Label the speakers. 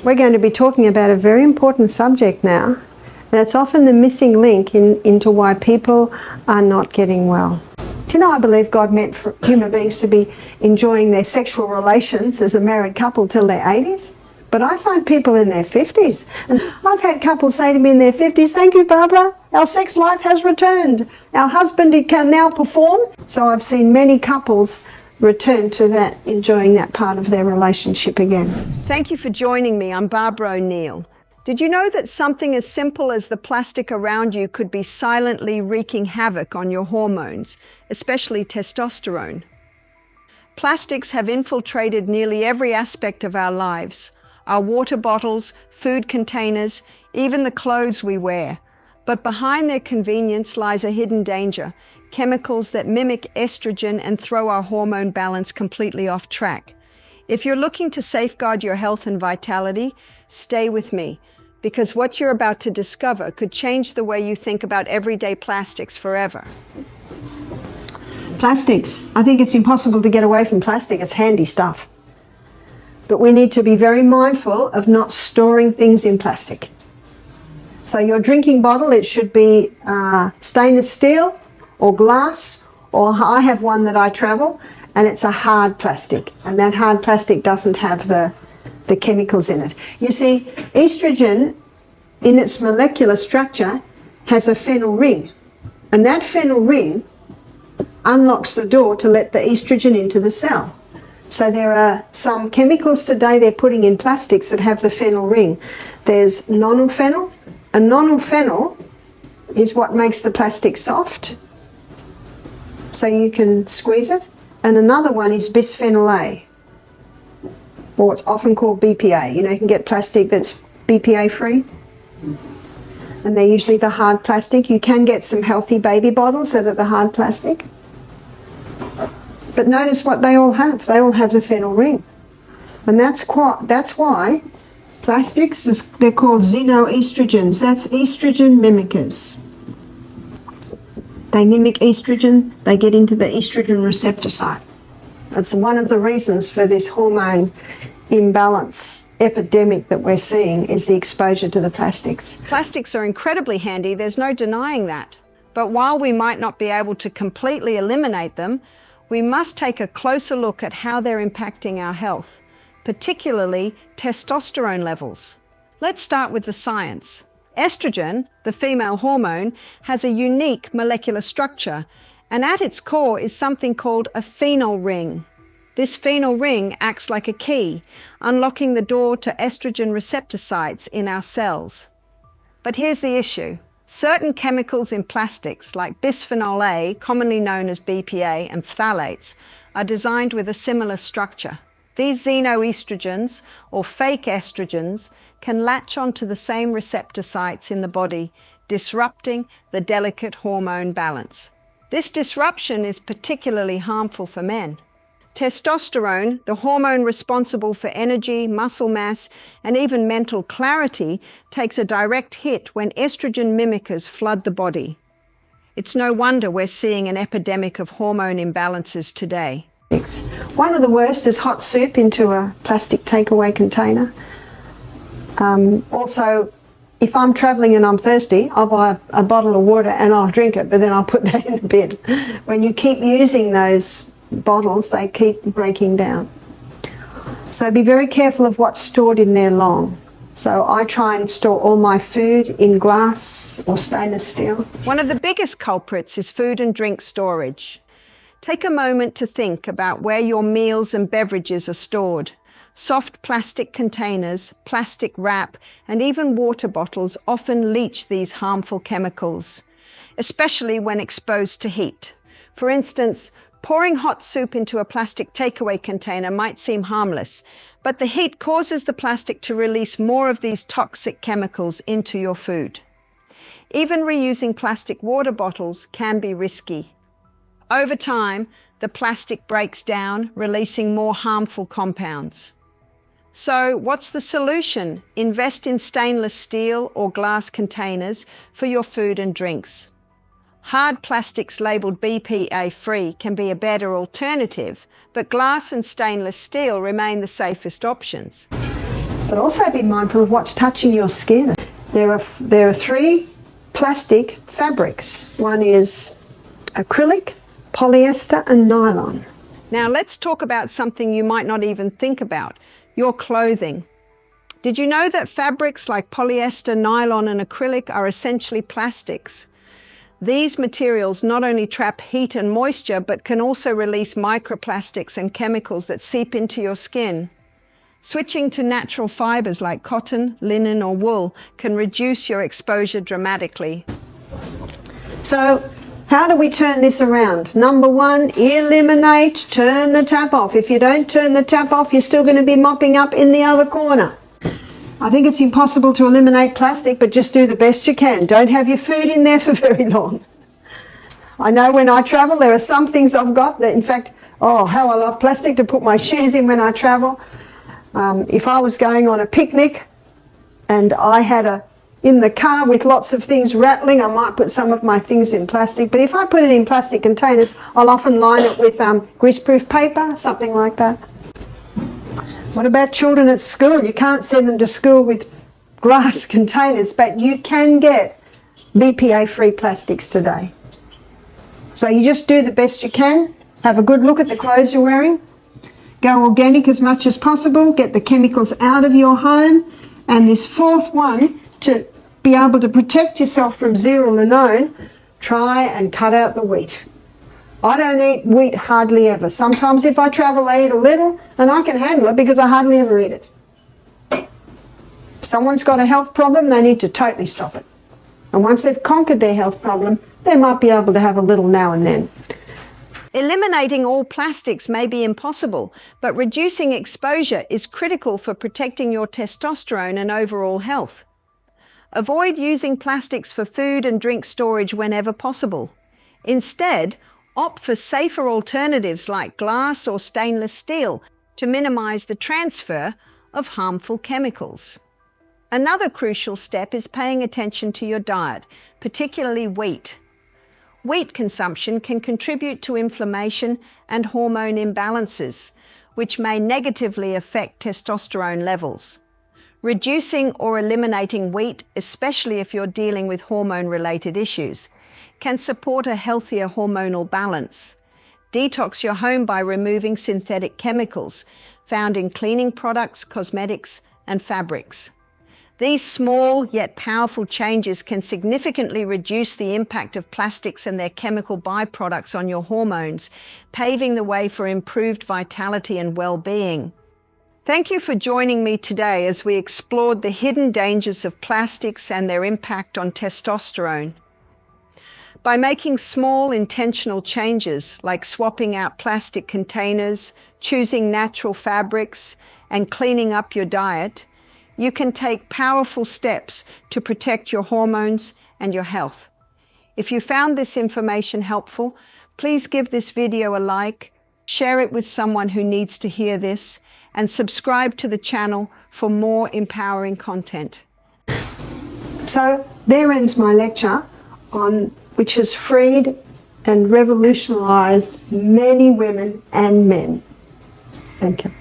Speaker 1: We're going to be talking about a very important subject now, and it's often the missing link into why people are not getting well. Do you know, I believe God meant for human beings to be enjoying their sexual relations as a married couple till their 80s. But I find people in their 50s, and I've had couples say to me in their 50s, "Thank you, Barbara, our sex life has returned. Our husband, he can now perform." So I've seen many couples return to that, enjoying that part of their relationship again. Thank you for joining me. I'm Barbara O'Neill. Did you know that something as simple as the plastic around you could be silently wreaking havoc on your hormones, especially testosterone? Plastics have infiltrated nearly every aspect of our lives. Our water bottles, food containers, even the clothes we wear. But behind their convenience lies a hidden danger, chemicals that mimic estrogen and throw our hormone balance completely off track. If you're looking to safeguard your health and vitality, stay with me, because what you're about to discover could change the way you think about everyday plastics forever. Plastics. I think it's impossible to get away from plastic. It's handy stuff. But we need to be very mindful of not storing things in plastic. So your drinking bottle, it should be stainless steel or glass, or I have one that I travel, and it's a hard plastic, and that hard plastic doesn't have the chemicals in it. You see, estrogen in its molecular structure has a phenyl ring, and that phenyl ring unlocks the door to let the estrogen into the cell. So there are some chemicals today they're putting in plastics that have the phenyl ring. There's nonylphenol, and nonylphenol is what makes the plastic soft, so you can squeeze it. And another one is bisphenol A, or it's often called BPA. You know, you can get plastic that's BPA-free, and they're usually the hard plastic. You can get some healthy baby bottles that are the hard plastic. But notice what they all have. They all have the phenyl ring. And that's why plastics, they're called xenoestrogens. That's estrogen mimickers. They mimic estrogen, they get into the estrogen receptor site. That's one of the reasons for this hormone imbalance epidemic that we're seeing, is the exposure to the plastics. Plastics are incredibly handy, there's no denying that. But while we might not be able to completely eliminate them, we must take a closer look at how they're impacting our health, particularly testosterone levels. Let's start with the science. Estrogen, the female hormone, has a unique molecular structure, and at its core is something called a phenyl ring. This phenyl ring acts like a key, unlocking the door to estrogen receptor sites in our cells. But here's the issue. Certain chemicals in plastics, like bisphenol A, commonly known as BPA, and phthalates, are designed with a similar structure. These xenoestrogens, or fake estrogens, can latch onto the same receptor sites in the body, disrupting the delicate hormone balance. This disruption is particularly harmful for men. Testosterone, the hormone responsible for energy, muscle mass, and even mental clarity, takes a direct hit when estrogen mimickers flood the body. It's no wonder we're seeing an epidemic of hormone imbalances today. One of the worst is hot soup into a plastic takeaway container. Also, if I'm traveling and I'm thirsty, I'll buy a bottle of water and I'll drink it, but then I'll put that in the bin. When you keep using those bottles, they keep breaking down. So be very careful of what's stored in there long. So I try and store all my food in glass or stainless steel. One of the biggest culprits is food and drink storage. Take a moment to think about where your meals and beverages are stored. Soft plastic containers, plastic wrap, and even water bottles often leach these harmful chemicals, especially when exposed to heat. For instance, pouring hot soup into a plastic takeaway container might seem harmless, but the heat causes the plastic to release more of these toxic chemicals into your food. Even reusing plastic water bottles can be risky. Over time, the plastic breaks down, releasing more harmful compounds. So, what's the solution? Invest in stainless steel or glass containers for your food and drinks. Hard plastics labeled BPA-free can be a better alternative, but glass and stainless steel remain the safest options. But also be mindful of what's touching your skin. There are 3 plastic fabrics. One is acrylic, polyester and nylon. Now let's talk about something you might not even think about, your clothing. Did you know that fabrics like polyester, nylon and acrylic are essentially plastics? These materials not only trap heat and moisture, but can also release microplastics and chemicals that seep into your skin. Switching to natural fibers like cotton, linen or wool can reduce your exposure dramatically. So, how do we turn this around? Number 1, eliminate, turn the tap off. If you don't turn the tap off, you're still going to be mopping up in the other corner. I think it's impossible to eliminate plastic, but just do the best you can. Don't have your food in there for very long. I know when I travel, there are some things I've got that, in fact, oh, how I love plastic to put my shoes in when I travel. If I was going on a picnic and I had in the car with lots of things rattling, I might put some of my things in plastic. But if I put it in plastic containers, I'll often line it with greaseproof paper, something like that. What about children at school? You can't send them to school with glass containers, but you can get BPA-free plastics today. So you just do the best you can. Have a good look at the clothes you're wearing. Go organic as much as possible. Get the chemicals out of your home. And this 4th one, to be able to protect yourself from zearalenone, try and cut out the wheat. I don't eat wheat hardly ever. Sometimes if I travel, I eat a little, and I can handle it because I hardly ever eat it. If someone's got a health problem, they need to totally stop it. And once they've conquered their health problem, they might be able to have a little now and then. Eliminating all plastics may be impossible, but reducing exposure is critical for protecting your testosterone and overall health. Avoid using plastics for food and drink storage whenever possible. Instead, opt for safer alternatives like glass or stainless steel to minimize the transfer of harmful chemicals. Another crucial step is paying attention to your diet, particularly wheat. Wheat consumption can contribute to inflammation and hormone imbalances, which may negatively affect testosterone levels. Reducing or eliminating wheat, especially if you're dealing with hormone-related issues, can support a healthier hormonal balance. Detox your home by removing synthetic chemicals found in cleaning products, cosmetics, and fabrics. These small yet powerful changes can significantly reduce the impact of plastics and their chemical byproducts on your hormones, paving the way for improved vitality and well-being. Thank you for joining me today as we explored the hidden dangers of plastics and their impact on testosterone. By making small, intentional changes like swapping out plastic containers, choosing natural fabrics, and cleaning up your diet, you can take powerful steps to protect your hormones and your health. If you found this information helpful, please give this video a like, share it with someone who needs to hear this, and subscribe to the channel for more empowering content. So there ends my lecture which has freed and revolutionized many women and men. Thank you.